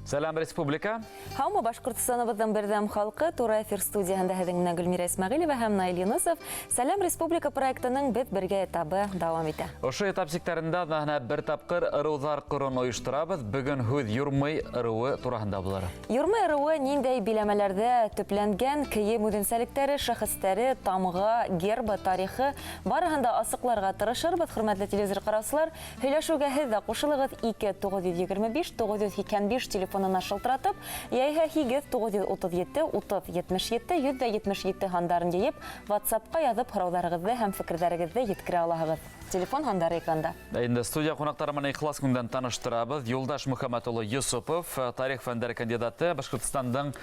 Сәлам Республика. Хаума Башкортстаныбыздан бердәм халкы Тура эфир студияһында һеҙҙең менән Гөлмира Исмәғилева һәм Наил Юнысов. Сәлам Республика проектының бит бергә этабы дауам итә. Ошо этап сектарында да бер тапкыр ырыуҙар ҡорон ойошторабыҙ. Бөгөн һүҙ Юрмый ырыуы тураһында булыр. Юрмый ырыуы ниндәй биләмәләрҙә төпләнгән кейем үҙенсәлектәре, шәхестәре, тамға, гербы, тарихы барыһын да асыҡларға тырышырбыҙ. Хөрмәтле телевизор ҡараусылар, һөйләшеүгә һеҙ дә ҡушылығыҙ 2-925-955 телефонына шылтыратып, яйһә 8-937-30-77-177 һандарын йыйып, WhatsApp-ка яҙып һорауҙарығыҙҙы һәм фекерҙәрегеҙҙе еткерә алаһығыҙ. Телефон һандары экранда. Инде студия ҡунаҡтары менән ихлас күңелдән таныштырабыҙ. Юлдаш Мөхәммәт улы Йосопов, тарих фәндәре кандидаты, Башҡортостандың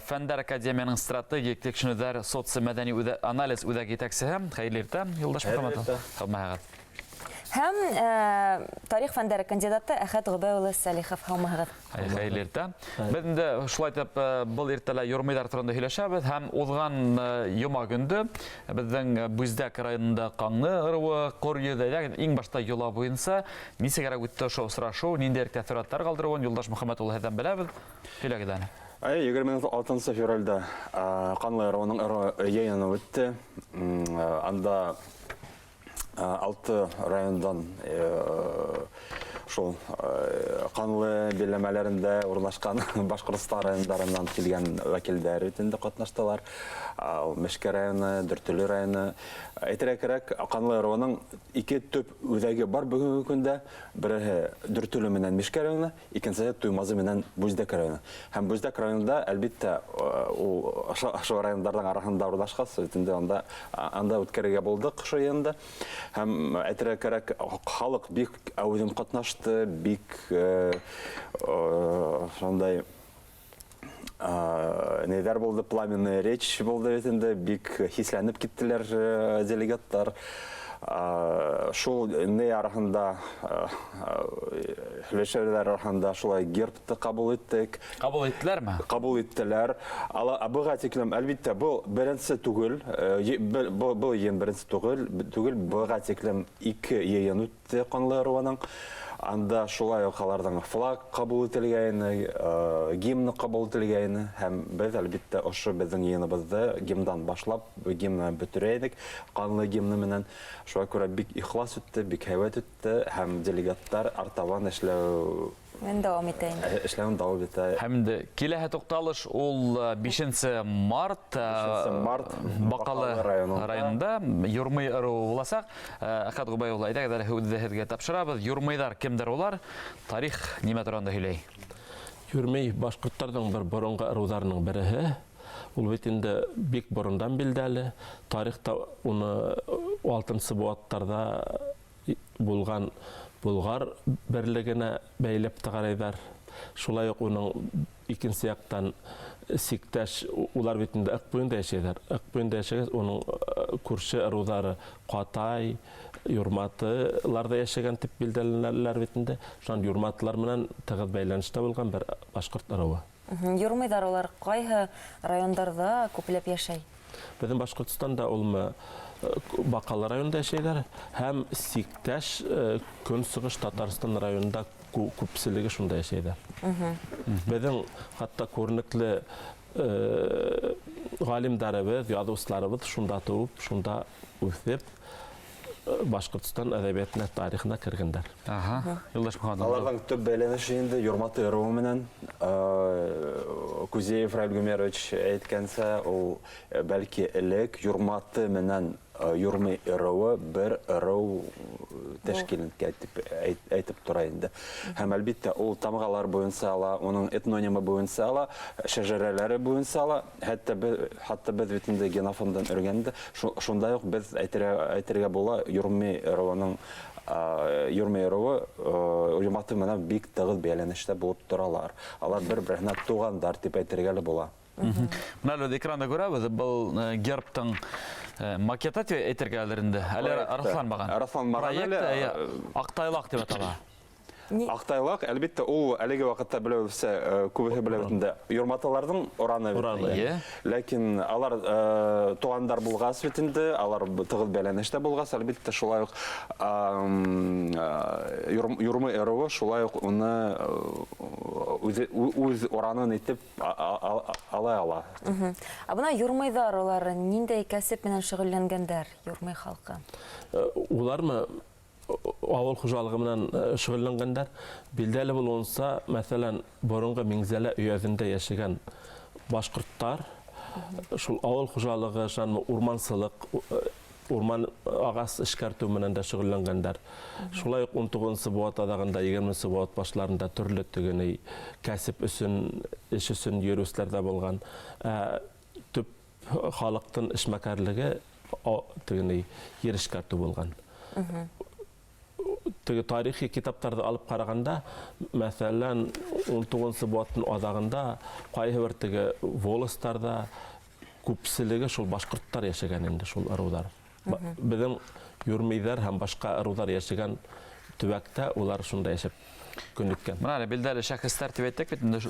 фәндәр академияның стратегик тикшенеүҙәр социомәҙәни анализ үҙәге етәксеһе. Хәйерле иртә, Юлдаш Мөхәммәт. Һәм тарих фәндәре кандидаты Әхәт Ғөбәй улы Сәлихов. Һаумыһығыҙ. Хәйерле иртә. Беҙ инде шулай итеп был иртәлә Юрмайҙар тураһында һөйләшәбеҙ һәм уҙған йома көндө беҙҙең Бүздәк районында Ҡаңлы ырыуы ҡор йөҙәйҙә иң башта йола буйынса нисегәрәк үтте ошо осрашыу, ниндәй тәьҫораттар ҡалдырыуын Юлдаш Мөхәммәт улы һеҙҙән беләбеҙ. Һөйләгеҙ әле. 26 февральдә Ҡанлы ырыуының йыйыны үтте. Анда 6 райондан шул Ҡанлы биләмәләрендә урынлашҡан Башҡортостан райондарынан килгән вәкилдәр үтенде ҡатнаштылар. Мәшкә районы, Дүртөлө районы. Әйтергә Ҡанлы ырыуының 2 төп үҙәге бар бөгөнгө көндә. Береһе Дүртөлө менән Мәшкә районы, икенсеһе Туймазы менән Бүздәк районы. Һәм Бүздәк районында әлбиттә ул ошо райондарҙың араһында урынлашҡас, анда үткәрергә булдык ошо йыйында. Һәм әйтергә кәрәк, халык бик әүҙем ҡатнашты, бик шундай нейҙәр булды, пламенная речь булды бит, бик хисләнеп киттеләр делегаттар. Шул ней араһында, һөйләшеүҙәр араһында шулай гербты ҡабул иттек. Ҡабул иттеләрме? Ҡабул иттеләр. Быға тиклем, әлбиттә, был беренсе түгел, был йыйын беренсе түгел, быға тиклем 2 йыйын үтте Ҡанлы ырыуының. Анда шулай аларҙың флаг ҡабул ителгәйне, гимн ҡабул ителгәйне, һәм беҙ әлбиттә ошо беҙҙең йыйыныбыҙҙы гимндан башлап, гимндан бөтөрәйҙек. Ҡанлы гимны менән шуға күрә бик ихлас үтте, бик һәйбәт үтте, һәм делегаттар артабан эшләү Мен дауам итәйем. Эшләүен дауам итә. Һәм киләһе туҡталыш ул 5 март Баҡалы районында Юрмый ырыуы буласаҡ. Әхәт Ғөбәй улы, әйҙәгеҙ һүҙҙе һеҙгә тапшырабыҙ. Юрмайҙар кемдәр улар? Тарих нимә тураһында һөйләй? Юрмый башҡорттарҙың бер боронғо ырыуҙарының береһе. Ул бит инде бик борондан билдәле. Тарихта уны 6-нсы быуаттарҙа булған Булғар берлегенә бәйләп тағарайҙар. Шулай уҡ уның икенсе яҡтан сиктәш, улар бит инде Ыҡ-буйында йәшәйҙәр. Ыҡ-буйында йәшәгәс, уның күрше ырыуҙары Ҡатай, Юрматыларҙа йәшәгән тип билдәләнәләр бит инде. Шунан Юрматылар менән тығыҙ бәйләнештә булған бер башҡорт ырыуы. Юрмайҙар улар ҡайһы райондарҙа күпләп йәшәй? Беҙҙең Башҡортостанда улмы Баҡалы районында йәшәйҙәр һәм сиктәш Көнсығыш Татарстан районында күпселеге шунда йәшәйҙәр. Беҙҙең хатта күренекле ғалимдарыбыҙ, яҙыусыларыбыҙ шунда тыуып, шунда үҫеп, Башҡортостан әҙәбиәтенә, тарихына кергәндәр. Аларҙың төп бәйләнеше инде Юрматы ырыуы менән. Кузеев Раил Гумерович әйткәнсә, ул бәлки элек Юрматы менән Юрмый ырыуы бер ырыу тәшкиленкә әйтеп тора инде. Һәм әлбиттә ул тамғалар буйынса ала, уның этнонимы буйынса ала, шәжәрәләре буйынса ала. Хәтта беҙ бит инде генофондан өргәндә, шундай уҡ беҙ әйтергә була Юрмый ырыуының Юрмый ырыуы Юрматы менән бик тығыҙ бәйләнештә булып торалар. Алар бер-береһенә туғандар дип әйтергә була. Менә экранда күрәбеҙ, был гербтың макеты әйтергә инде. Әле раҫланмаған. Проект Аҡтайлаҡ дип атала. Аҡтайлаҡ, әлбиттә, ул әлеге ваҡытта беләүсе, күбеһе беләүендә Юрматаларҙың ураны. Ләкин алар туғандар булғас бит инде, алар тығыҙ бәйләнештә булғас, әлбиттә, шулай уҡ Юрмый ырыуы шулай уҡ уны үз уранын итеп ала. Бына юрмайдар олар ниндәй кәсеп менән шөгыльләнгәндәр юрмай халкы? Улармы авыл хуҗалыгы менән шөгыльләнгәндәр? Билдәле булуынса, мәсәлән, борынгы Миңзәлә өязендә яшәгән башкорттар шул авыл хуҗалыгы, урмансылык, урман агас эшкәртү менән дә шөгыльләнгәндәр. Шулай ук 19 буат адагында 20 буат башларында төрле төгеней кәсеп өчен, эш өчен йөрүсләрдә булган. Төп халыктын эшмәкәрлеге төгеней ер эшкәртү булган. Теге тарихи китаптарды алып караганда, мәсәлән, 19 буаттын адагында кайһы бер теге волостарда күпселеге шул башкорттар яшәгән инде, шул ырулар. Безнең юрмайдар һәм башка ырулар яшәгән төбәктә улар шунда яшәп көнлеккән. Менә билдәле шәхестәр дип әйттек бит, инде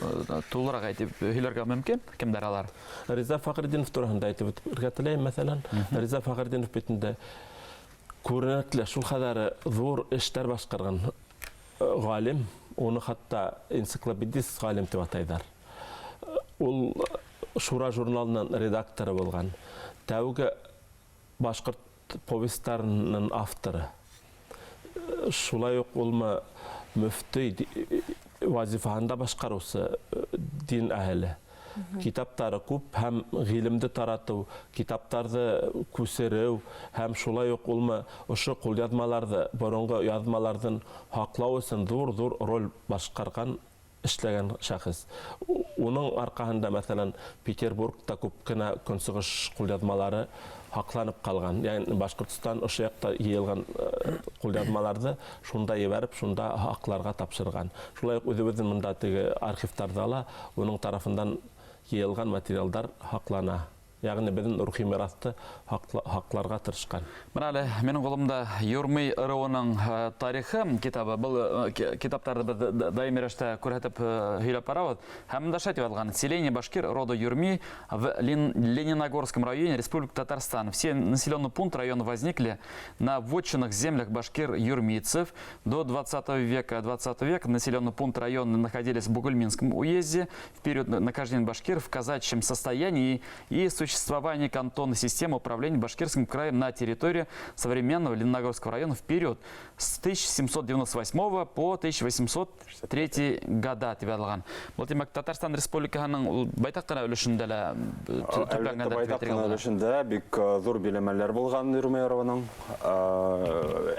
тулырак әйтеп һөйләргә мөмкин. Кемдер алар? Риза Фәхретдинов турында әйтеп үтәргә теләйм, мәсәлән. Риза Фәхретдинов бит инде күренекле, шул кадәр зур эшләр башкарган галим, уны хатта энциклопедист галим дип атайлар. Ул Шура журналының редакторы булган. Тәүге башкорт повестларының авторы. Шулай ук улмы мөфти вазифаһында башкарусы дин әһеле. Китаптары күп һәм гыйлемде тарату, китаптарды күсереү һәм шулай ук улмы ошо кулъязмаларны, борынгы язмалардан хаклау өчен зур роль башкарган эшләгән шәхес. Уның аркаһында, мәсәлән, Петербургта күп кенә көнсыгыш кулъязмалары хакланып калган. Ягъни Башкортстан ошо якта йыелган кулъязмаларны шунда ебәреп, шунда хакларга тапшырган. Шулай ук үзебезнең монда теге архивтарда ала, уның тарафындан йыелган материалдар хаклана. Ягъни безнең рухи мирасты хакларга тырышкан. Менә әле минең кулымда Юрмай ырыуының тарихы китабы. Бу китаптарды без даими рәвештә күрһәтеп һөйләп барабыз. Һәм дә шәт язган: селение башкир рода Юрмай в Лениногорском районе Республики Татарстан. Все населенные пункты района возникли на вотчинных землях башкир-юрмийцев. До 20 века населенный пункт района находились в Бугульминском уезде. В период нахождения башкир в казачьем состоянии и существование кантонной системы управления Башкирским краем на территории современного Лениногорского района в период с 1798 по 1803 года. Бұл демек Татарстан Республикасының байтақ қана өлішінде байтақ қана өлішінде бик зур билемелер болған Юрмай ырыуының.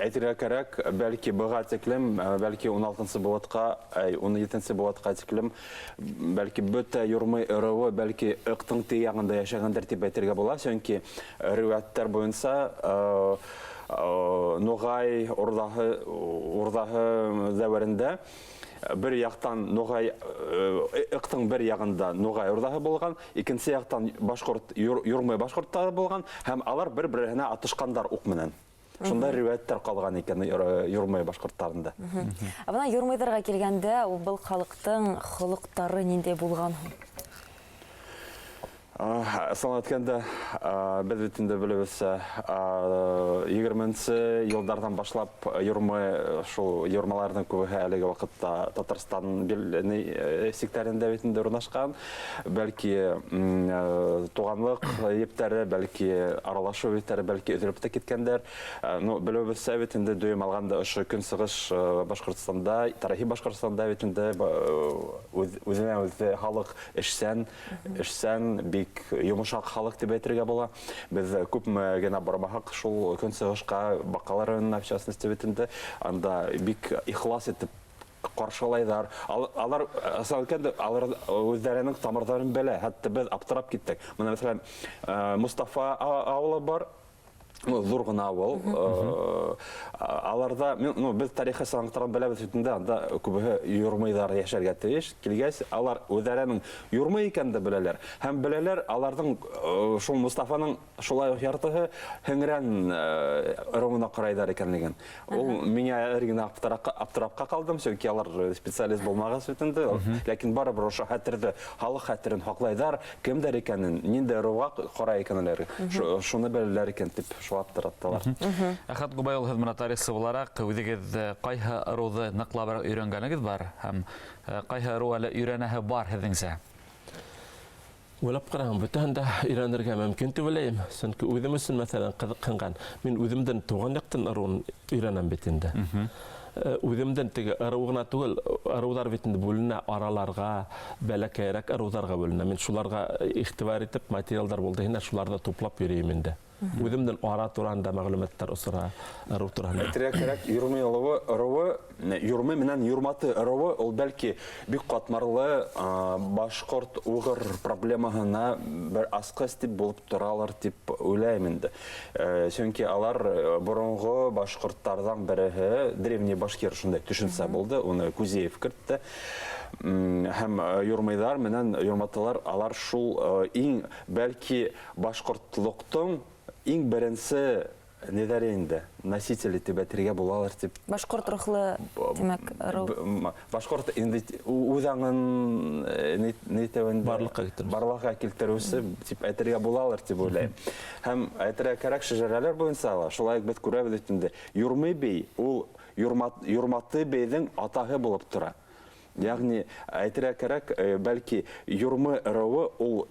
Әйтергә кирәк, бәлки бұға теклем, бәлки 16-сы буатка, 17-сы буатка теклем, бәлки бөтә Юрмай ырыуы, бәлки ықтың тиягында яшәгәндер дип әйтергә була. Чөнки риваяттар буенча Ногай урдаһы дәверендә bir яктан Ногай ықтың bir ягында Ногай урдаһы булган, икенче яктан башкорт Юрмай башкорттары булган һәм алар бер-беренә атышкандар ук менән. Шунда риваяттар калган икән Юрмай башкортларында. Бына Юрмайдарга килгәндә, ул халыктың холыктары нинди булган? Сан әйткәндә, без бит инде белебез, 20-нче еллардан башлап Юрмай шул юрмаларның күбе әлеге вакытта Татарстан секторында бит инде урнашкан. Бәлки туганлык ептәре, бәлки аралашу ептәре, бәлки үзелеп тә киткәндер. Белебез, бит инде дөйм алганда ошо көнсыгыш Башкортстанда, тарихи Башкортстанда бит инде үзенә халык эшсән йомышак халык дип әйтергә була. Без күпме генә бармахак шул көнсыгышка бакаларын, в частности, бит инде анда бик ихлас итеп каршылайлар. Алар әсәлкәндә алар үзләренең тамырларын белә. Хәтта без аптырап киттек. Менә мәсәлән, Мустафа авылы бар. Зур гына авыл. Аларда, без тарихи саңгытырын беләбез бит инде, анда күбе Юрмайдар яшәргә тиеш. Килгәч, алар үзләренең Юрмай икән дә беләләр. Һәм беләләр, аларның шул Мустафаның шулай яртыһы һеңрән ырыуына карайдар икәнлеген. Ул миңа эргенә аптырапка калдым, чөнки алар специалист булмагас бит инде. Ләкин барыбер ошо хәтерде, халык хәтерен хаклайдар, кемдер икәнен, нинди ырыуга карай икәнләр. Шуны беләләр икән дип тамашалап тораттылар. Әхәт Губайул һез менә тарихсы буларак үзегез кайһы ыруды ныклабрак өйрәнгәнегез бар һәм кайһы ыру әле өйрәнәһе бар һезнеңсә? Уйлап караган бүтән дә өйрәнергә мөмкин дип уйлыйм. Чөнки үзем өчен мәсәлән кызыккан. Мин үземдән туган яктан ыруын өйрәнәм бит инде. Үземдән теге ыру гына түгел, ырулар бит инде бүленә араларга, бәләкәйрәк ыруларга бүленә. Мин шуларга игътибар итеп материалдар булды, һәм шуларда туплап йөрим инде. Үземдән ара турында мәгълүматлар усыра, ыру турында. Әтрәк юрмый ырыуы, юрмый менән юрматы ырыуы, ул бәлки бик катмарлы башкорт угыр проблемаһына бер аскыз дип булып торалар дип уйлыйм инде. Чөнки алар борынгы башкортлардан береһе, древний башкир шундай төшенсә булды, уны Кузеев кертте. Һәм юрмыйлар менән юрматылар, алар шул иң бәлки башкортлыктың иң беренче нидәр инде носители дип әйтергә булалар дип. Башкорт рухлы димәк ыру. Башкорт инде үзаңын нитәвен барлыкка килтерүсе дип әйтергә булалар дип уйлыйм. Һәм әйтергә кирәк шәҗәрәләр буенча шулай бит күрәбез инде. Юрмый бей ул юрматы бейнең атаһы булып тора. Ягъни әйтергә кирәк бәлки юрмы ырыуы ул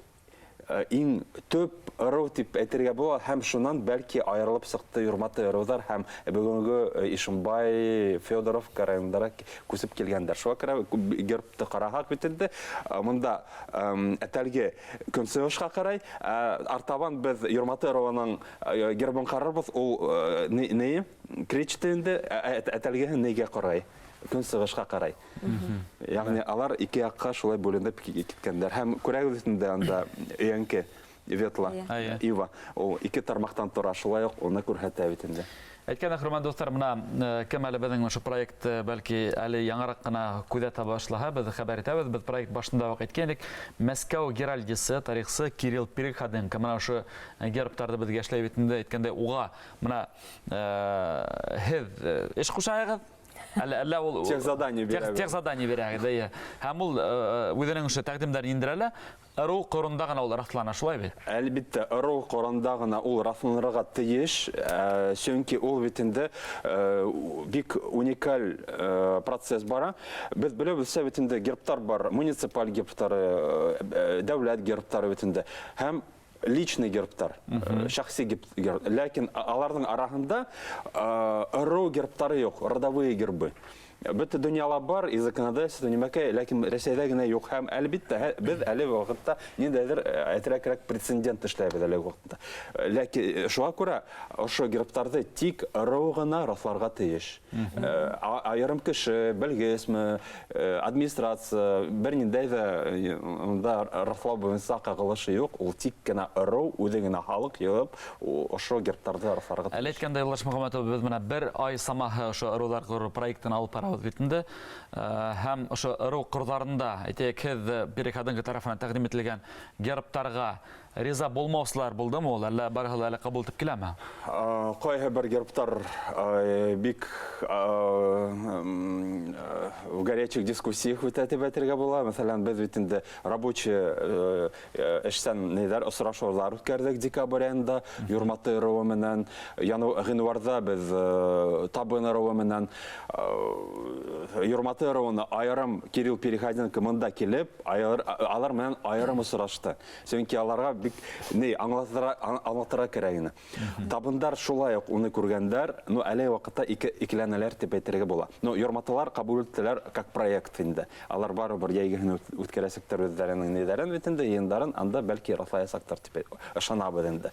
иң төп ырыу дип әйтергә була, һәм шуннан бәлки аерылып сыкты юрматы ырыулар һәм бүгенге Ишембай, Федоров районнары күсеп килгәндер. Шуңа күрә гербты карагак бит инде. Монда әтәлге көнсыгышка карай, артабан без юрматы ырыуының гербын карарбыз, ул не кричте инде әтәлге нигә карай. Көнсыгышка карай. Ягъни алар ике якка шулай бүленеп киткәннәр. Һәм күрәгез инде анда өянке Ветла, Ива. Ул ике тармактан тора, шулай ук уны күрһәтә бит инде. Әйткәндә, хөрмәтле достар, менә кем әле безнең шу проект бәлки әле яңарак кына күзәтә башлаһа, без хәбәр итәбез. Без проект башында ук әйткәнек, Мәскәү геральдисы, тарихчысы Кирилл Переходенко менә шу гербтарды безгә эшләй бит инде. Әйткәндә, уга менә һез эш кушагыз әллә ул тех задание бирә. Һәм ул үзенең шу тәкъдимдәрен индерәлә. Ыру корында гына ул раслана, шулай бит? Әлбәттә, ыру корында гына ул расланырга тиеш, чөнки ул бит инде бик уникаль процесс бара. Без беләбез бит инде гербтар бар, муниципаль гербтары, дәүләт гербтары бит инде. Һәм личный гербтар, шәхси герб. Ләкин аларның арасында ыру гербтары юк, родовые гербы. Бөтә дөньяла бар, и законодательство нимәкәй, ләкин Рәсәйдә генә юк. Һәм әлбәттә без әле вакытта ниндәйдер әйтерәк прецедент эшләбез әле вакытта. Ләкин шуңа күрә ошо гербтарды тик ыру гына расларга тиеш. Аерым кеше, белгесме, администрация бер ниндәй дә унда раслау буенча кагылышы юк. Ул тик кенә ыру, үзе генә халык йыгып, ошо гербтарды расларга тиеш. Әле әйткәндә, Юлдаш Мөхәммәтов, без менә бер ай самаһы ошо ырулар проектын алып битендә һәм ошо ыру кырдарында әйтәк һез Переходенко тарафынан тәкъдим ителгән гербтарга риза булмаусылар булдымы ул, әллә барыһы әле кабул итеп киләме? Кайһы бер гербтар бик в горячих дискуссиях үтә дип әйтергә була. Мәсәлән, без бит инде рабочий эштән нидәр осрашулар үткәрдек декабрь айында, юрматы ырыуы менән, гыйнварда без табын ырыуы менән юрматы ырыуны айрым Кирилл Переходенко монда килеп, алар менән айрым осрашты. Чөнки аларга бик аңлатырга кирәк ине. Табындар шулай ук уны күргәндәр, әле вакытта икеләнәләр дип әйтергә була. Юрматылар кабул иттеләр как проект инде. Алар барыбер яйгы үткәрәсектер үзләренең нидәрен бит инде, йыеннарын анда бәлки раслаясактыр дип ышанабыз инде.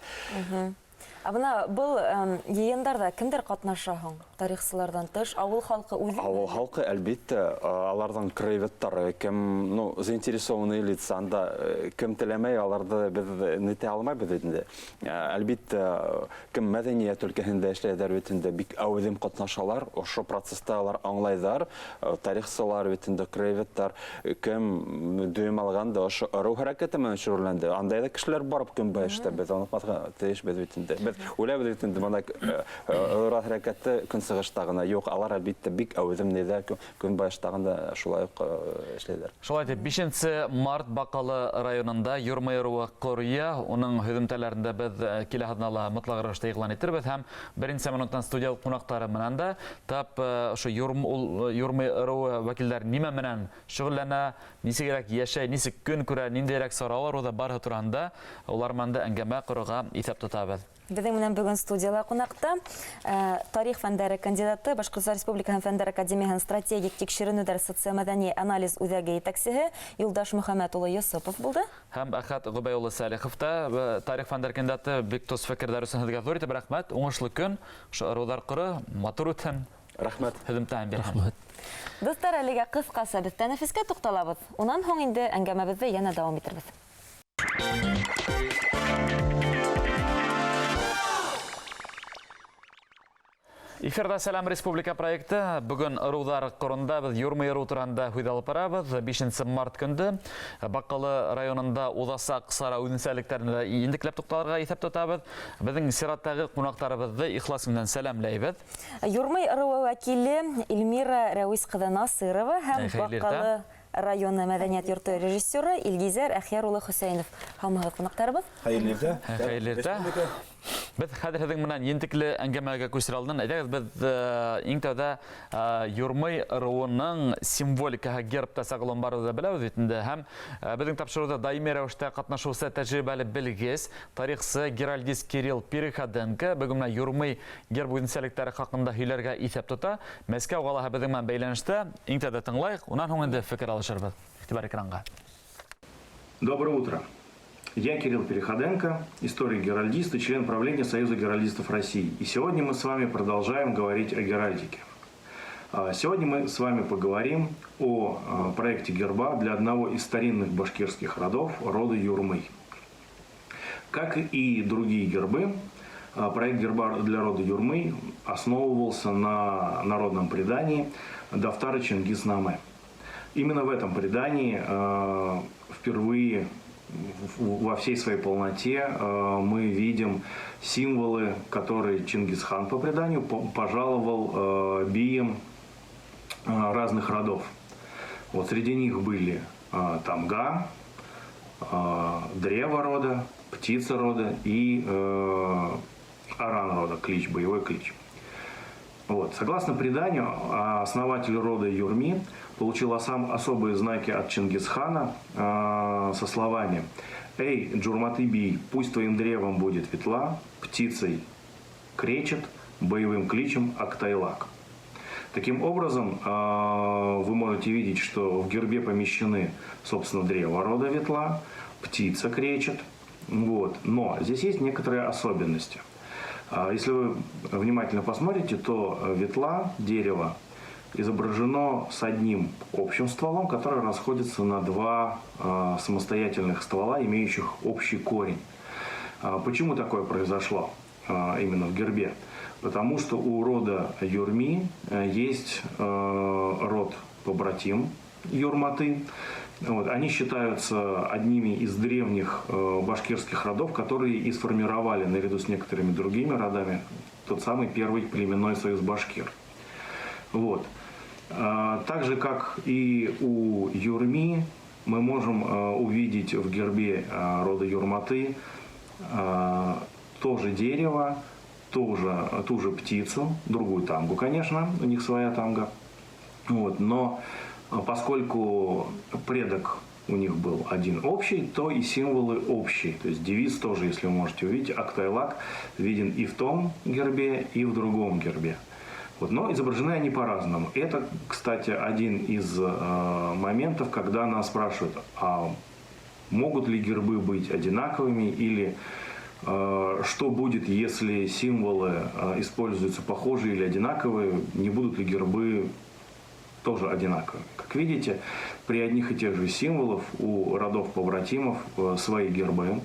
Абына был йыендарда кемдер катнаша һуң? Тарихчылардан тыш, авыл халкы үзе? Авыл халкы әлбәттә, алардан краеведтары, кем, заинтересованные лица, анда кем теләмәй, аларды без нитә алмайбыз инде. Әлбәттә, кем мәдәният өлкәһендә эшләйдер бит инде, бик әүдем катнашалар, ошо процесста алар аңлайдар, тарихчылар бит инде, краеведтар, кем дөйм алганда ошо ыру хәрәкәте менән шөгыльләнде. Андай да кешеләр барып кем бәйештә, без аны тиеш бит инде. Без Үләбез бит инде моны ырат хәрәкәте көнсыгыштагына юк, алар әлбәттә бик әүзем нидә көнбайыштагында шулай ук эшләйләр. Шулай итеп, 5 март Бакалы районында Юрмай ыруы Корья, уның һөҙөмтәләрендә беҙ килә һаҙнала мотлаҡ рәүештә иғлан итербеҙ һәм беренсе минуттан студиялыҡ ҡунаҡтары менән дә тап ошо Юрмай ыруы вәкилдәр нимә менән шөғөлләнә, нисегерәк йәшәй, нисек көн күрә, ниндәйерәк саралар уда барыһы тураһында улар менән дә әңгәмә ҡорорға иҫәп тотабыҙ. Беҙҙең менән бөгөн студияла ҡунаҡта тарих фәндәре кандидаты, Башҡортостан Республикаһының Фәндәр академияһының стратегик тикшеренеүҙәр социомәҙәни анализ үҙәге етәксеһе Юлдаш Мөхәмәт улы Йосопов булды. Һәм Әхәт Ғөбәй улы Сәлихов та тарих фәндәр кандидаты бик тос фекерҙәр өсөн һеҙгә ҙур итеп рәхмәт. Уңышлы көн, ошо ырыуҙар ҡоро, матур үтһен. Рәхмәт. Һөҙөмтәһен бирһен. Достар, әлегә ҡыҫҡаса беҙ тәнәфескә туҡталабыҙ. Унан һуң инде әңгәмәбеҙҙе йәнә дауам итербеҙ. Эфирда Сәлам Республика проекты. Бүгін ырыуҙар ҡорында беҙ Юрмай ырыу тураһында һүҙ алып барабыҙ. 5 март көндө Бакалы районында уҙасаҡ сара үҙенсәлектәренә интекләп туҡталырға иҫәп тотабыҙ. Беҙҙең сираттағы ҡунаҡтарыбыҙҙы ихлас менән сәләмләйбеҙ. Юрмай ырыуы вәкиле Эльмира Рәүис ҡыҙы Насырова һәм Бакалы районы мәҙәниәт йорты режиссеры Илгизәр Әхьяр улы Хөсәйнов. Һаумыһығыҙ ҡунаҡтарыбыҙ. Хәйерле иртә. Беҙ хәҙер һеҙҙең менән ентекле әңгәмәгә күсерә алдынан әйҙәгеҙ беҙ иң тәүҙә Юрмай ырыуының символикаһы гербта сағылым барыуҙы беләбеҙ бит инде һәм беҙҙең тапшырыуҙа даими рәүештә ҡатнашыусы тәжрибәле белгес тарихсы геральдист Кирилл Переходенко бөгөн менән Юрмай герб үҙенсәлектәре хаҡында һөйләргә иҫәп тота. Мәскәү ҡалаһы беҙҙең менән бәйләнештә. Иң тәүҙә тыңлайыҡ, унан һуң инде фекер алышырбыҙ. Иғтибар экранға. Доброе утро. Я Кирилл Переходенко, историк-геральдист и член правления Союза геральдистов России. И сегодня мы с вами продолжаем говорить о геральдике. Сегодня мы с вами поговорим о проекте герба для одного из старинных башкирских родов, рода Юрмай. Как и другие гербы, проект герба для рода Юрмай основывался на народном предании Дафтара Чингиз-Наме. Именно в этом предании впервые во всей своей полноте мы видим символы, которые Чингисхан по преданию пожаловал биям разных родов. Вот среди них были тамга, древо рода, птица рода и аран рода, клич, боевой клич. Вот. Согласно преданию, основатель рода Юрми получил особые знаки от Чингисхана со словами: «Эй, Джурматы-бий, пусть твоим древом будет ветла, птицей кречет, боевым кличем Актайлак». Таким образом, вы можете видеть, что в гербе помещены, собственно, древо рода ветла, птица кречет. Вот. Но здесь есть некоторые особенности. Если вы внимательно посмотрите, то ветла, дерево, изображено с одним общим стволом, который расходится на два самостоятельных ствола, имеющих общий корень. Почему такое произошло именно в гербе? Потому что у рода Юрми есть род побратим Юрматы. Вот. Они считаются одними из древних башкирских родов, которые и сформировали, наряду с некоторыми другими родами, тот самый первый племенной союз башкир. Вот. Так же, как и у Юрми, мы можем увидеть в гербе рода Юрматы тоже дерево, ту же птицу, другую тамгу, конечно, у них своя тамга. Вот. Но поскольку предок у них был один общий, то и символы общие. То есть девиз тоже, если вы можете увидеть, Актайлак виден и в том гербе, и в другом гербе. Вот. Но изображены они по-разному. Это, кстати, один из моментов, когда нас спрашивают, а могут ли гербы быть одинаковыми, или что будет, если символы используются похожие или одинаковые, не будут ли гербы тоже одинаковые. Как видите, при одних и тех же символах у родов-побратимов свои гербы,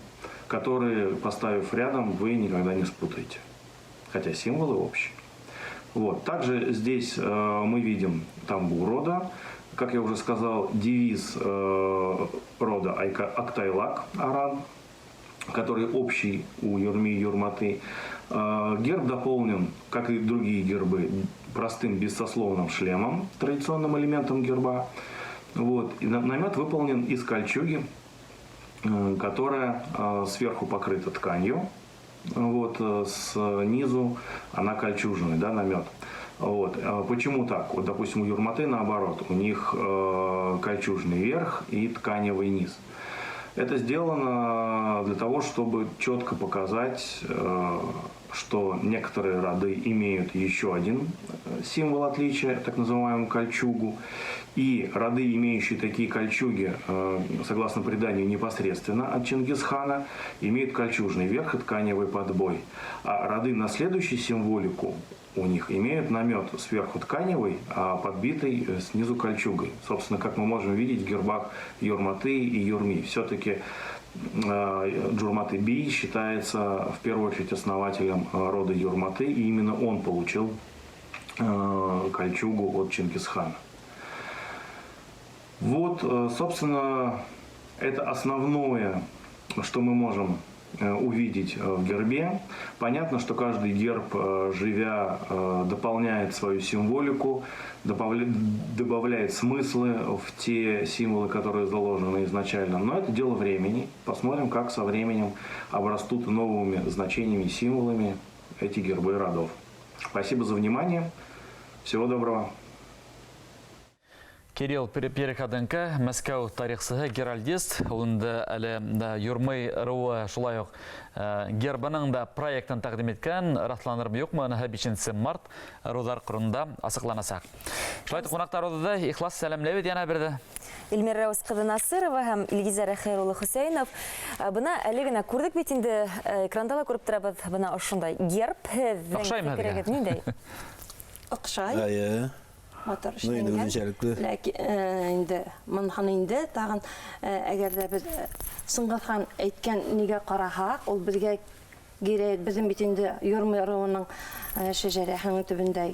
которые, поставив рядом, вы никогда не спутаете. Хотя символы общие. Вот. Также здесь мы видим тамгу рода. Как я уже сказал, девиз рода Актайлак, Аран, который общий у Юрми и Юрматы. Герб дополнен, как и другие гербы, простым бессословным шлемом, традиционным элементом герба. Вот. И намет выполнен из кольчуги, которая сверху покрыта тканью, вот, снизу она кольчужный, да, намет. Вот. Почему так? Вот, допустим, у юрматы наоборот, у них кольчужный верх и тканевый низ. Это сделано для того, чтобы четко показать, что некоторые роды имеют еще один символ отличия, так называемую кольчугу. И роды, имеющие такие кольчуги, согласно преданию, непосредственно от Чингисхана, имеют кольчужный верх и тканевый подбой. А роды, наследующие символику, у них имеют намет сверху тканевый, а подбитый снизу кольчугой. Собственно, как мы можем видеть в гербах Юрматы и Юрми. Все-таки Джурматы Бей считается в первую очередь основателем рода Юрматы, и именно он получил кольчугу от Чингисхана. Вот, собственно, это основное, что мы можем увидеть в гербе. Понятно, что каждый герб, живя, дополняет свою символику, добавляет смыслы в те символы, которые заложены изначально. Но это дело времени. Посмотрим, как со временем обрастут новыми значениями и символами эти гербы родов. Спасибо за внимание. Всего доброго. Кирилл Перекаденко, Мәскәү тарихсыһы геральдист, улында әле Юрмый руы шулай ук гербының да проектын тәкъдим иткән, расланырмы юкмы, 5 март рулар курында асыкланасак. Шулай ук кунактарыбызда ихлас сәламләбе дияна берде. Илмира Рәүскызы Насырова һәм Илгизә Хәйрулла Хусейнов. Бына әле генә күрдек бит инде, экранда ла күреп торабыз, бына ошондай герб. Охшаймы безгә? Ниндәй? Охшай. Матар инде мынхан инде тагын әгәр дә без Сыңгырхан әйткән нигә караһак, ул безгә кирәк безнең бит инде Юрмый руының шәҗәрәһенең төбендә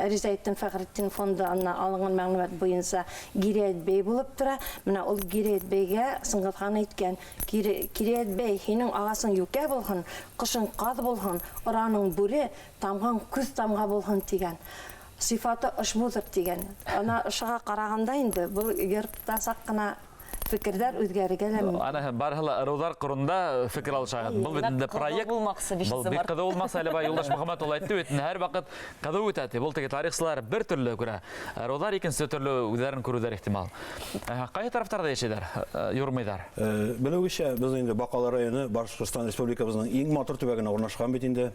Ризаэттин Фәхретдин фонды аны алынган мәгълүмат буенча Гиреет бей булып тора. Менә ул Гиреет бейгә Сыңгырхан әйткән, Гиреет бей һинең агасың юкә булһын, кышың каз булһын, ораның бүре, тамган күз тамга булһын дигән. Сифаты ошбудыр дигән. Ана ошыга караганда инде бу гербта сак кына фикердәр үзгәргән. Ана барһыла рулар курында фикер алышаган. Бу бит проект булмаксы биш Бу бик кыды булмаса әле Юлдаш Мөхәммәт ул әйтте бит, һәр вакыт кыды үтәте. Бу теге тарихчылар бер төрле күрә. Рулар икенче төрле үзләрен күрүдәр ихтимал. Кай тарафтарда яшәйләр? Юрмыйдар. Белүгезчә, без инде Бакалы районы Башкортстан Республикабызның иң матур төбәгенә урнашкан бит инде.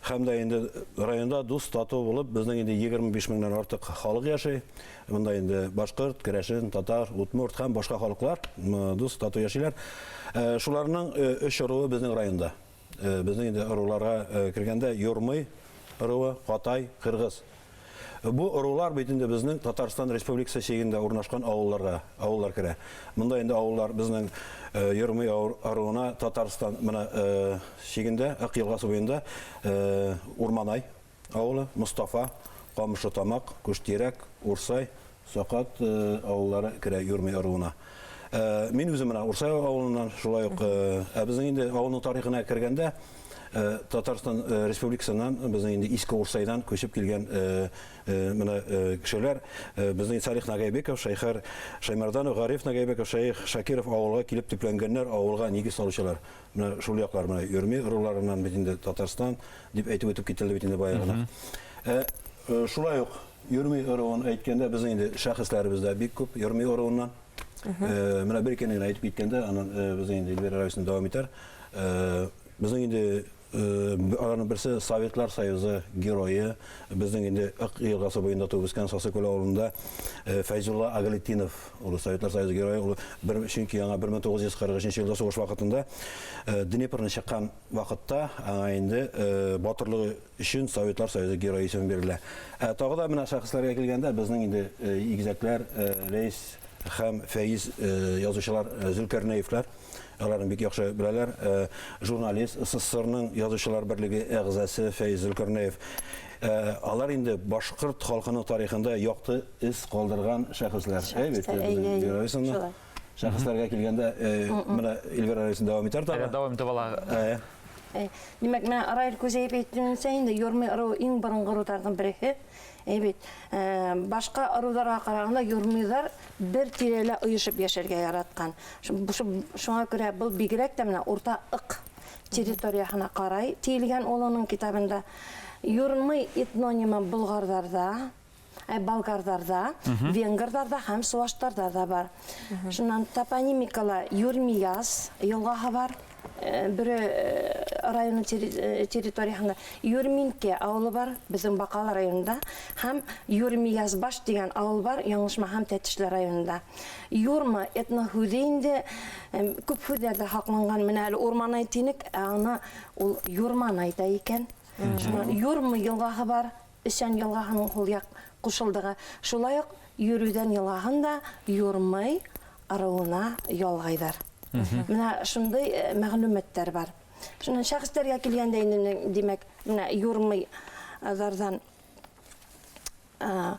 Һәм дә инде районда дус тату булып, безнең инде 25 меңнән артык халык яши. Монда инде башкорт, керәшен, татар, удмурт һәм башка халыклар дус тату яшиләр. Шуларның 3 руы безнең районда. Безнең инде руларга кергәндә Юрмый руы, Катай, Кыргыз. Бу рулар бит инде безнең Татарстан Республикасы шегендә урнашкан авыллар керә. Монда инде авыллар безнең Юрмый руына Татарстан менә шегендә Ак елгасы буенда Урманай авылы, Мустафа, Камышлытамак, Күштирәк, Урсай, Сакат авыллары керә Юрмый руына. Мин үзем менә Урсай авылыннан шулай ук безнең инде авылның тарихына кергәндә Татарстан Республикасынан безнең инде Иске Урсайдан көчеп килгән менә кешеләр безнең Салих Нагайбеков, Шәйхәр Шаймарданов, Гариф Нагайбеков, Шәйх Шакиров авылга килеп төпләнгәннәр, авылга нигез салучылар. Менә шул яклар менә Юрмый руларыннан бит инде Татарстан дип әйтеп үтеп кителде бит инде баягына. Шулай ук Юрмый руын әйткәндә безнең инде шәхесләребездә бик күп Юрмый руыннан. Менә бер икәнен әйтеп киткәндә, аны безнең инде Илбир Рәвисен дәвам итәр. Безнең инде аның берсе Советлар Союзы герое, безнең инде Ак елгасы буенда туып үскән Сасыкүл авылында Фәйзулла Агалетдинов, ул Советлар Союзы герое, ул чөнки яңа 1943 елда сугыш вакытында Днепрны чыккан вакытта аңа инде батырлыгы өчен Советлар Союзы герое исемен бирелә. Тагы да менә шәхесләргә килгәндә безнең инде игезәкләр Рәис һәм Фәиз язучылар Зөлкәрнәевләр, аларны бик яхшы беләләр. Журналист, СССРның язучылар берлеге әгъзасы Фәиз Зөлкәрнәев. Алар инде башкорт халкының тарихында якты из калдырган шәхесләр. Шәхесләргә килгәндә менә Илбир Рәвисен дәвам итәр тагы. Дәвам итеп ала. Демәк, мен Райл Күзәев әйткәнсә инде Юрмый ыру иң борынгы ыруларның бере. Бит, башка ыруларга караганда Юрмыйлар бер тирәлә оешып яшәргә яраткан. Шуңа күрә бу бигрәк тә менә урта ык территориясына карай тиелгән улының китабында Юрмый этнонимы Булгардарда, Болгардарда, Венгрдарда һәм Суаштарда да бар. Шуннан топонимикала Юрмияз елгаһы бар. Бер районның территориясында Юрминке авылы бар, безнең Бакал районында, һәм Юрмиязбаш дигән авыл бар, яңышмаһам Тәтешле районында. Юрма этнохүзе инде күп хүзләрдә хакланган менә әле урман әйтинек, аны ул Юрман айта икән. Юрма елгаһы бар, Ишән елгаһының ул як кушылдыгы. Шулай ук Юрүдән елгаһында Юрмый аруына ялгайдар. Менә шундай мәгълүматлар бар. Шуннан шәхесләргә килгәндә инде димәк, менә Юрмый азардан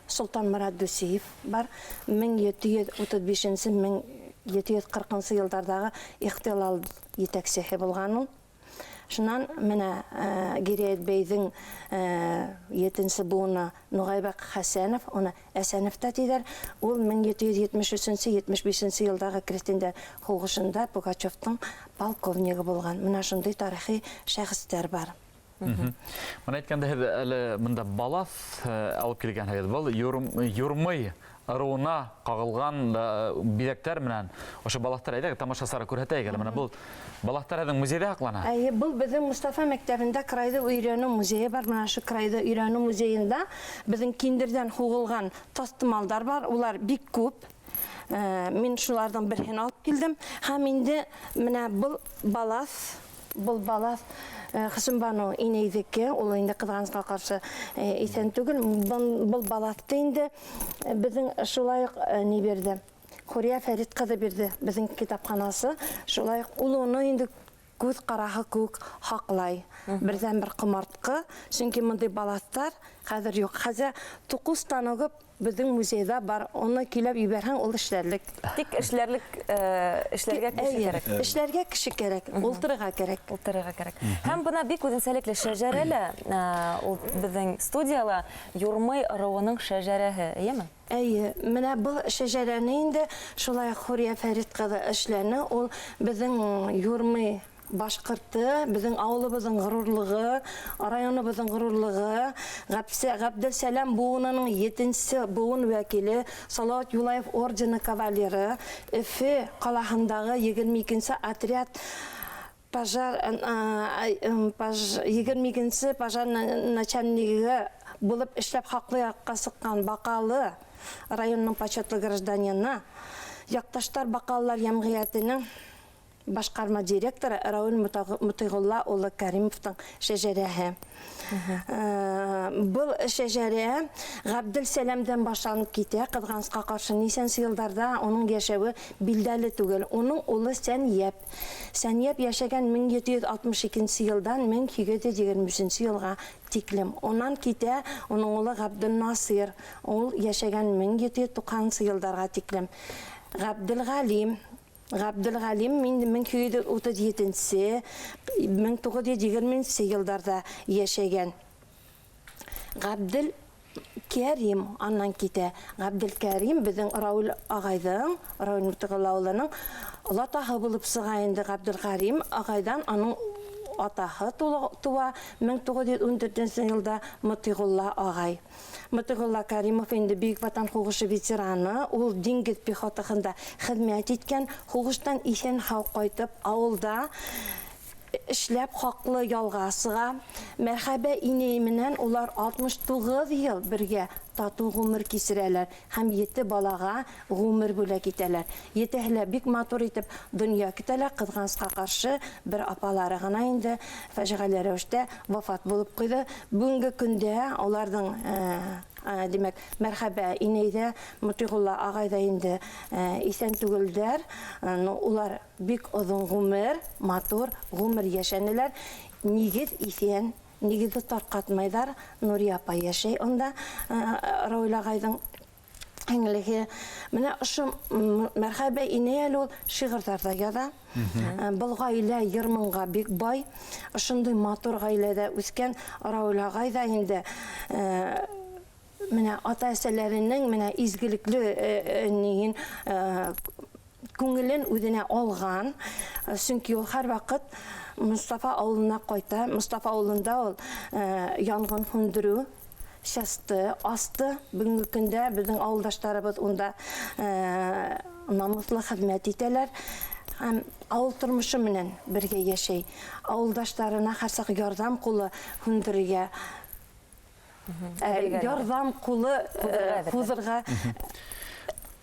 Солтан Мурат Дусиев бар. 1735-1740 еллардагы ихтилал җитәкчесе булган ул. Шуннан менә Гиреет бейдің етінсі буыны Нугайбек Хәсәнов, оны Әсәнов та тидер. Ул 1773-75 елдағы крестендер хугышында Пугачевтың полковнигі болған. Менә шундай тарихи шәхестер бар. Мен әйткәндә әле монда балас алып килгән һәйбәт был Юрмый аруына кагылган билектер менән ошо балактар әйдәк тамашасары күрһәтәйек әле. Менә бу балактар әдән музейда аклана. Бу безнең Мустафа мәктәбендә крайда өйрәнү музее бар. Менә шу крайда өйрәнү музеенда безнең киндердән хугылган тастымалдар бар. Улар бик күп. Мин шулардан берен алып килдем. Һәм инде менә бу балас Хысымбану инейдеке, ул инде кызганычка каршы исән түгел. Бу балатты инде безнең шулай ни берде. Хурия Фәрит кызы берде безнең китапханасы. Шулай улуны инде күз караһы күк хаклай. Бердән бер кымарткы, чөнки мондай балаттар хәзер юк. Хәзер 9 таныгып безнең музейда бар. Оны килеп ибәрһәң, ул эшләрлек. Тик эшләргә кеше кирәк. Эшләргә кеше кирәк, ултырырга кирәк. Һәм бuna бик үзенчәлекле шәҗәрәле, ул безнең студияла Юрмый ырыуының шәҗәрәһе, әйеме? Әйе, менә бу шәҗәрәне инде шулай Хурия Фәрит кызы эшләне. Ул безнең Юрмый башкорты, безнең авылыбызның горурлыгы, районыбызның горурлыгы, Габделсәлам буынының 7нче буын вәкиле, Салават Юлаев ордены кавалеры, Эфе калаһындагы 22нче отряд 22нче пожар начальнигы булып эшләп хаклыкка сыккан Бакалы районның почетлы гражданины, Якташтар Бакаллар җәмгыятенең башкарма директоры Раул Мутыйгулла улы Кәримовтың шәҗәрәһе. Бұл шәҗәрә Габделсәламдан башланып китә. Кызганычка каршы нисәнче елларда оның яшәве билдәле түгел. Оның улы Сәнияп яшәгән 1762 елдан 1823 елга тиклем. Онан китә оның улы Габделнасир. Ул яшәгән 1790 елларга тиклем. Габделгалим 1937-1920 елларда яшәгән. Габдел Кәрим аннан китә. Габдел Кәрим безнең Раул агайның, Раул Мутыгыллаулының атаһы булып сыга инде. Габдел Кәрим агайдан аның атаһы туа 1914 елда Мутыгылла агай. Мутыгылла Кәримов инде Бөек Ватан хугышы ветераны, ул диңгез пехотасында хезмәт иткән, хугыштан исән-сау кайтып авылда эшләп хаклы ялга сыга. Мәрхәбә инәй менән улар 69 ел бергә тату гомер кисерәләр һәм 7 балага гомер бүләк итәләр. Етәһләр бик матур итеп дөнья китәләр. Кызганычка каршы бер апалары гына инде фаҗигале рәвештә вафат булып куйды. Бүгенге көндә аларның демәк мәрхәбә инәйдә Мутыйгулла агайда инде исән түгелдәр. Улар бик озын гомер, матур гомер яшәнеләр. Нигез исән, нигезне таркатмайдар. Нурия апа яшәй онда Раул агайның Әңгелеге менә ошо мәрхәбә инәл ул шигырьләрдә яза. Был гаилә йырмынга бик бай. Ошондый матур гаиләдә үскән Раул агай да инде менә ата-әсәләренең менә изгелекле нигин күңелен үзенә алган. Чөнки ул һәрвакыт Мустафа авылына кайта. Мустафа авылында ул янгын хөндерү шасты, асты. Бүгенге көндә безнең авылдашларыбыз унда намуслы хезмәт итәләр. Һәм авыл тормышы менән бергә яшәй. Авылдашларына һәрсак ярдәм кулы хөндерергә, ярдәм кулы хузырга.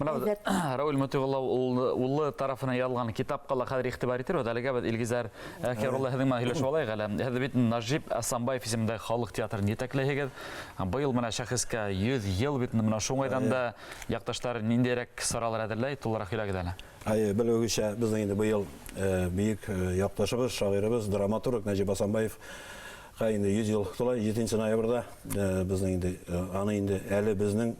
Рауль Мотыгулла улы тарафына язылган китапка ла хәзер игътибар итер. Әлегә бит Илгизәр Кәрулла һезнең мәһиләш алайык әле. Һәзер бит Нажип Асанбаев исемендә халык театрын җитәкләйгез. Быел менә шәхескә 100 ел бит менә шуңайдан да якташлар ниндирәк саралар әзерләй, тулырак һөйләгез әле. Белүгечә безнең инде быел бөек якташыбыз, шагыйрыбыз, драматург Нәҗип Асанбаев инде 100 ел тулай 7 ноябрьдә безнең инде аны инде әле безнең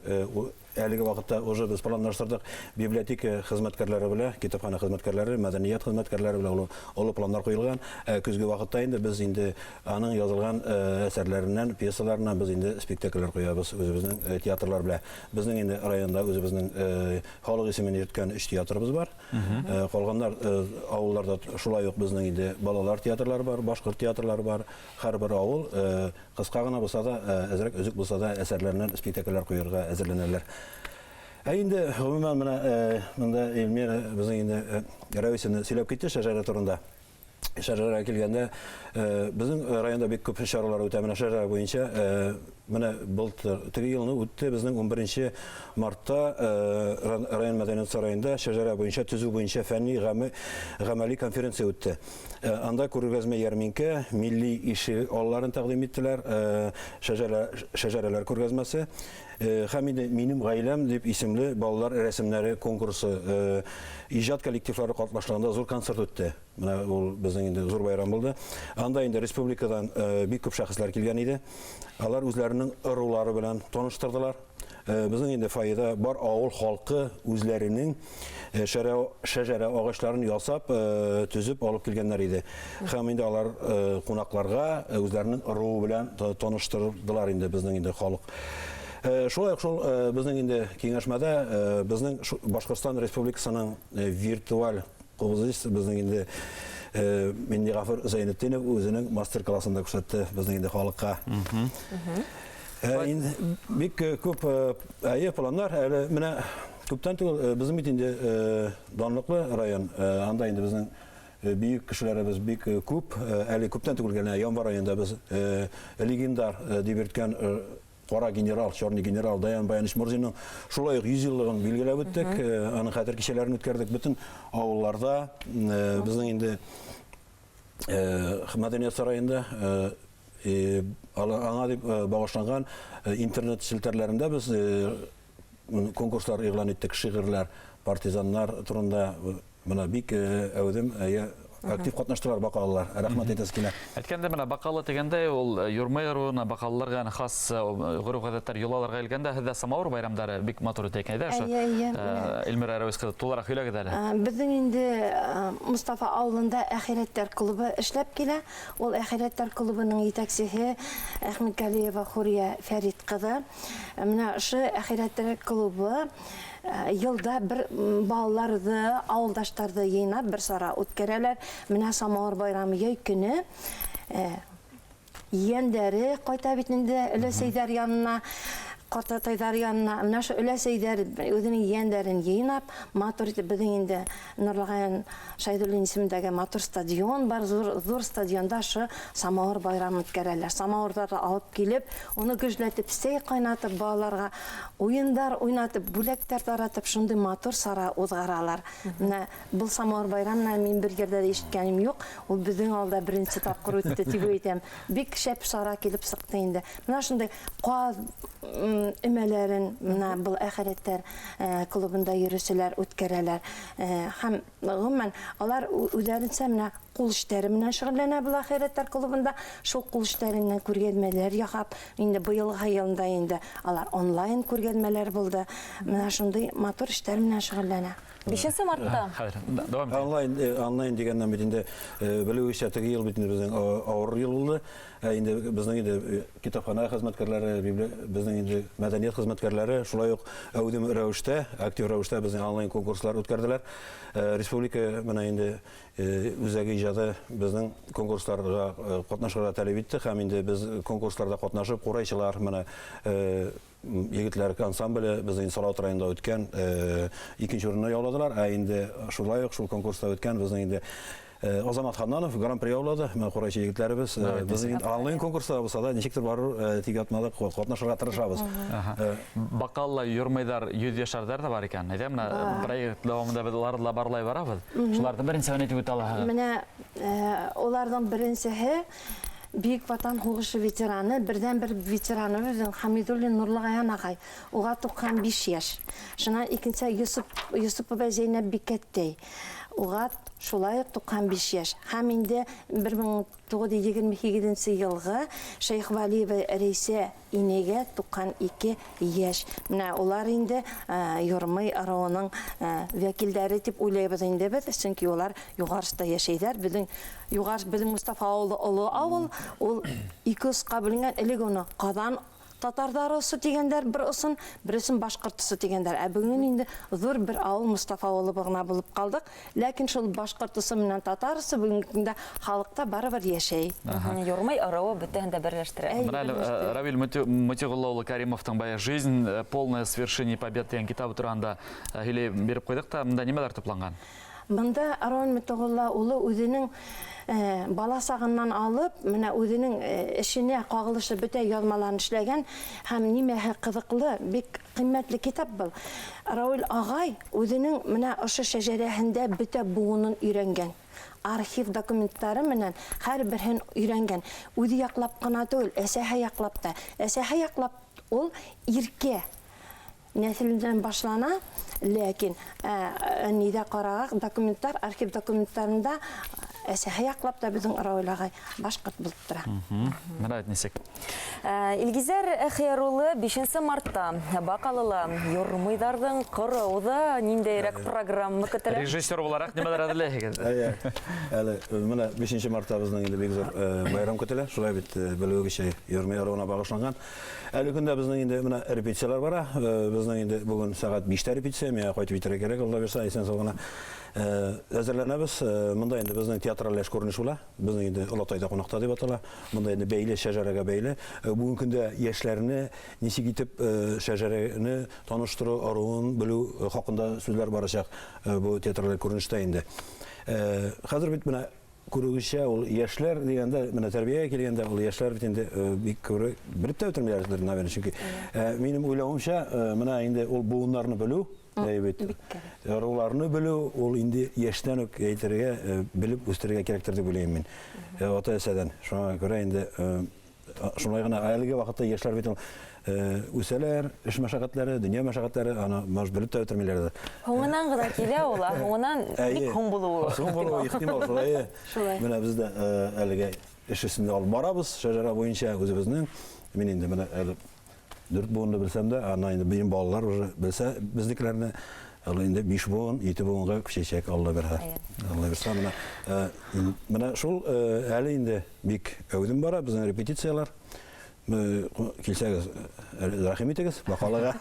әлеге вакытта уже без планлаштырдык библиотека хезмәткәрләре белән, китапхана хезмәткәрләре, мәдәният хезмәткәрләре белән олы планнар куелган. Көзге вакытта инде без инде аның язылган әсәрләреннән, пьесаларыннан без инде спектакльләр куябыз үзебезнең театрлар белән. Безнең инде районда үзебезнең халык исемен йөрткән 3 театрыбыз бар. Калганнар авылларда шулай ук безнең инде балалар театрлары бар, башкорт театрлары бар. Һәрбер авыл кыска гына булса да, әзрәк өзек булса да әсәрләреннән спектакльләр куярга әзерләнәләр. Инде гомумән менә монда Эльмира безнең инде Рәвисне сөйләп китте шәҗәрә турында. Шәҗәрә килгәндә безнең районда бик күп чаралар үтә. Менә шәҗәрә буенча менә былтыр теге елны үтте безнең 11 мартта район мәдәният сараенда шәҗәрә буенча төзү буенча фәнни гамәли конференция үтте. Анда күргәзмә ярминкә, милли ишек алларын тәкъдим иттеләр, шәҗәрәләр күргәзмәсе. Һәм инде минем гаиләм дип исемле балалар рәсемнәре конкурсы иҗат коллективлары катнашканда зур концерт үтте. Менә ул безнең инде зур байрам булды. Анда инде республикадан бик күп шәхесләр килгән иде. Алар үзләренең ырулары белән таныштырдылар. Безнең инде файда бар авыл халкы үзләренең шәҗәрә агачларын ясап, төзеп алып килгәннәр иде. Һәм инде алар кунакларга үзләренең ыруу белән таныштырдылар инде безнең инде халык. Шулай шул безнең инде киңәшмәдә безнең Башкортстан Республикасының виртуаль кубызыш безнең инде Миннигафыр Зайнетдинов үзенең мастер-классында күрсәтте безнең инде халыкка. Бик күп планнар әле менә күптән түгел безнең бит инде данлыклы район. Анда инде безнең бөек кешеләребез бик күп. Әле күптән түгел генә Январ аенда без легендар дип йөрткән Кара генерал, черный генерал Даян Баяныч Мурзинның шулай 100 еллыгын билгеләп үттек. Аның хәтер кичәләрен үткәрдек бөтен авылларда. Безнең инде мәдәният сараенда аңа дип багышланган интернет челтәрләрендә без конкурслар игълан иттек, шигырьләр, партизаннар турында менә бик әүдем актив катнаштылар бакаллар. Рәхмәт әйтәс килә. Әйткәндә менә бакалы дигәндә ул Юрмай руына бакалларга хас гореф-гадәтләр юлаларга килгәндә һәдә самавыр байрамдары бик матур үтә икән. Эльмира Рәвискә туларак һөйләгез әле. Безнең инде Мустафа авылында Әхирәттәр клубы эшләп килә. Ул Әхирәттәр клубының җитәкчесе Әхмәтгалиева Хурия Фәрит кызы. Менә шы Әхирәттәр клубы елда бер балаларны, авылдашларны йыйнап бер сара үткәрәләр. Менә Самавыр байрамы яй көне ендәре кайта бит инде өләсәйләр янына, картатайлар янына. Менә шу өләсәйләр үзенең ендәрен йыйнап, матур итеп безнең инде Нурлыган Шайдуллин исемендәге матур стадион бар, зур стадионда шы Самавыр байрамы үткәрәләр. Самавырда алып килеп, аны гөжләтеп, сәй кайнатып, балаларга уендар уйнатып, бүләктәр таратып, шундый матур сара узгаралар. Менә бу Самавыр байрамын мин бер yerдә дә ишеткәнем юк. Ул безнең алда беренче тапкыр үтте дип әйтәм. Бик шәп сара килеп сыкты инде. Менә шундый каз өмәләрен менә был әхәрәттәр клубында йөрүселәр үткәрәләр. Һәм гомумән алар үзләренчә менә кул эшләре менән шөгыльләнә был әхәрәттәр клубында. Шул кул эшләреннән күргәзмәләр яһап, инде быелгы елда инде алар онлайн күргәзмәләр булды. Менә шундый матур эшләр менән шөгыльләнә. 5 мартта Онлайн дигәннән бит инде белүчә теге ел бит инде безнең авыр ел булды. Инде безнең инде китапхана хезмәткәрләре, безнең инде мәдәният хезмәткәрләре шулай ук әүдем рәвештә, актив рәвештә безнең онлайн конкурслар үткәрделәр. Республика менә инде үзәге иҗаты безнең конкурсларга катнашырга таләп итте һәм инде без конкурсларда катнашып, курайчылар менә егетләр ансамбле безнең Салават районында үткән икенче урынны яуладылар. Инде шулай ук шул конкурста үткән безнең инде Азамат Ханнанов гран-при яулады. Мен курайчы егетләребез безнең онлайн конкурста булса да ничектер бару тик атмадык, катнашырга тырышабыз. Бакалла Юрмайдар 100 яшьләр да бар икән. Әйтәм, проект дәвамында без аларда барлай барабыз. Шулардан беренче әйтеп үтә алаһыз. Менә улардан беренчеһе Бик Ватан һугышы ветераны, бердән-бер ветераны безнең Хамидуллин Нурлыгаян агай. Уга 95 яшь. Шуннан икенче Юсупова Зәйнәп Бикәттәй. Уга шулай ук 95 яшь. Һәм инде 1922 елгы Шейх Валиева Рәйсә инегә 92 яшь. Менә улар инде Юрмай аравының вәкилләре дип уйлыйбыз инде без, чөнки улар югарышта яшәйләр. Безнең Мустафа авылы олы авыл, ул 2 усқа бүленгән, элек уны Казан татарлары дигәннәр бер усын, берсен башкортлысы дигәннәр. Бүген инде зур бер авыл Мустафа авылы гына булып калдык. Ләкин шул башкортлысы менән татарысы бүгенгә халыкта барыбер яшәй. Юрмай аравы бөтен дә берләштерә. Равил Мутигуллаулы Каримовтың бая «Жизнь. Полное свершение побед» дигән китабы турында һөйләп биреп куйдык та, монда нимәләр тупланган? Монда Равил Мутигуллаулы үзенең бала сагыннан алып, менә үзенең эшенә кагылышы бөтә язмаларын эшләгән һәм нимәһе кызыклы, бик кыйммәтле китап бул. Равил агай үзенең менә ошо шәҗәрәһендә бөтә буынын өйрәнгән. Архив документлары менән һәрберен өйрәнгән. Үзе яклап кына түгел, әсәһе яклап та. Әсәһе яклап ул иркә нәселдән башлана, ләкин нидә карагак документлар, архив документларында әсәһе яклап та безнең Равил агай башкорт булып тора. Менә нисек? Илгизәр Әхиярулы 5 мартта Бакаллы Юрмайдардың кырыуы ниндәйрәк программа көтелә? Режиссер буларак нимәләр әзерләйһегез? Әле менә 5 мартта безнең инде бик зур байрам көтелә. Шулай бит белүгечә Юрмай аравына багышланган. Әле көндә безнең инде менә репетициялар бара. Безнең инде бүген сәгать 5тә репетиция, миңа кайтып җитәргә кирәк, Алла бирсә, исән сау гына. Әзерләнәбез. Монда инде безнең театраль күренеш була. Безнең инде Алатайда кунакта дип атала. Монда инде бәйле шәҗәрәгә бәйле. Бүген көндә яшьләрне ничек итеп шәҗәрәне таныштыру, аруын белү хакында сүзләр барачак бу театраль күренештә инде. Хәзер бит менә күрүгечә ул яшьләр дигәндә, менә тәрбиягә килгәндә ул яшьләр бит инде бик күрә белеп тә үтәрмәләрдер, наверное, чөнки минем уйлавымча менә инде ул буыннарны белү, аруларны белү, ул инде яшьтән үк әйтергә, белеп үстерергә кирәктер дип уйлыйм мин. Ата-әсәдән. Шуңа күрә инде шулай гына әлеге вакытта яшьләр бит үсәләр, эш мәшәкатьләре, дөнья мәшәкатьләре, аны мәш белеп тә үтәрмәләрдер. Һуңынан гына килә ул, һуңынан бик һуң булуы. Һуң булуы ихтимал шулай. Менә без дә әлеге эш өстендә алып барабыз, шәҗәрә буенча үзебезнең. Мин инде менә 4 буынны белсәм дә, аны инде минем балалар уже белсә, безнекеләрне инде 5 буын, 7 буынга күчәчәк, Алла бирһә. Алла бирсә, менә шул әле инде бик әүдем бара, безнең репетициялар. Килсәгез, рәхим итегез Бакалыга.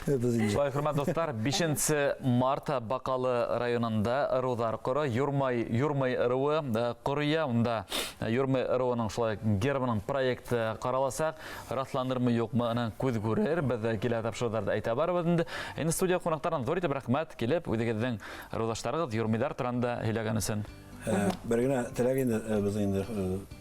Шулай, хөрмәтле достар, 5 марта Бакалы районында ырулар коры, Юрмай ырыуы корыя, унда Юрмай ырыуының шулай гербының проекты караласак, расланырмы юкмы, аны күз күрер, без килә тапшыруларда әйтә барбыз инде. Инде студия кунакларынан зур итеп рәхмәт килеп, үдегезнең ырылдашларыгыз Юрмайдар турында һөйләгән өчен. Бер генә теләк инде без инде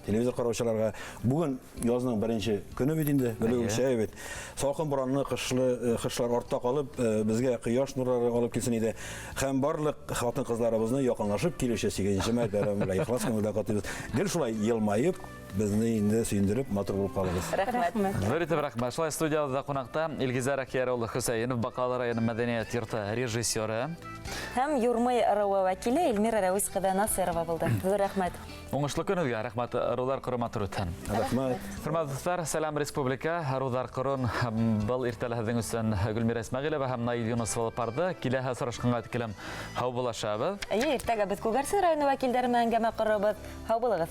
телевизор караучыларга бүген язның беренче көне бит инде, белүчә бит. Салкын буранны кышлар артта калып, безгә кояш нурлары алып килсен иде. Һәм барлык хатын-кызларыбызны якынлашып килүче 8нче мәртәбә белән ихлас күңелдә катыбыз. Гел шулай елмаеп, безне инде сөендереп, матур булып калабыз. Рәхмәт. Зур итеп рәхмәт. Шулай студияда қонақта Илгизар Әкиярулы Хөсәйенов, Бакалы районы мәдәният йорты режиссеры. Һәм Юрмый ырыуы вәкиле Эльмира Рәвис кызы Насырова булды. Зур рәхмәт. Уңышлы көнегезгә рәхмәт. Ырулар коры матур үтһен. Рәхмәт. Хөрмәтле достар, Сәлам Республика. Ырулар корын был иртәләһеҙҙең өсөн Гөлмира Исмәғилова һәм Наил Юнусова барды. Киләһе сорашҡанға тиклем һау булашабыҙ. Иртәгә беҙ Күгәрсе районы вәкилдәре менән әңгәмә ҡорабыҙ. Һау булығыҙ.